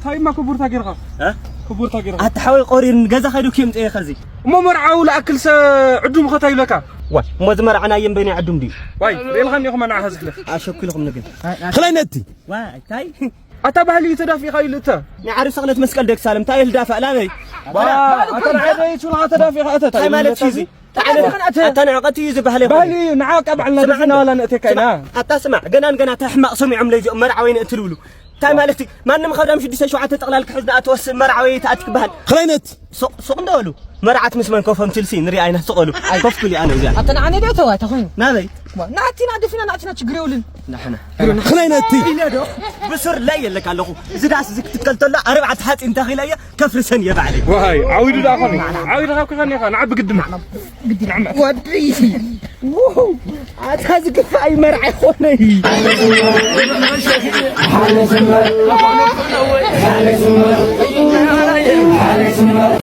تاي ما كبر تاجرها ها كبر تاجرها أتحاول قرين جزا خيرو كيم إيه خزي ما مرعوا لأكل عدوم خطاي لك واي ما زمر عنا يم بيني عدوم دي واي ريلخني يخم أنا هزكله أشوف لكم نقول خلينتي واي تاي أتبهلي تدافي خيلته نعرف شغلة مسكال ديك سالم تاي الدافع لا بي أنا عادي شو لا تدافي أتت تاي مالك شيء أنا عقتي يزب بهلي نعاك أبعلنا دفنا ولا نأتيكينا أتسمع جنان تحمق سمي عملي مرعوين أتلولو تاي مالتي ما أنا مخدم شو ديسة شو عتتقلال كحزنا أتوسل مرعوي تأتك بهال خلينت سوق ندولو مرعت مسمن كوفهم تلسي نري عينه سقلو كوف كلي أنا وياه أتنا عن يدي توه تخوين نادي نعتنا دفنا تشجريولن نحنا خلينتي إلى دو بسر لا يلك على خو زداس زك تكلتلا أربعة حات انت خلايا كفر سنية بعدي وهاي عاودوا دا خاني عاودوا خاني خان عب قدنا قدي نعم ودري ووو هذا كفاي مرعي خوني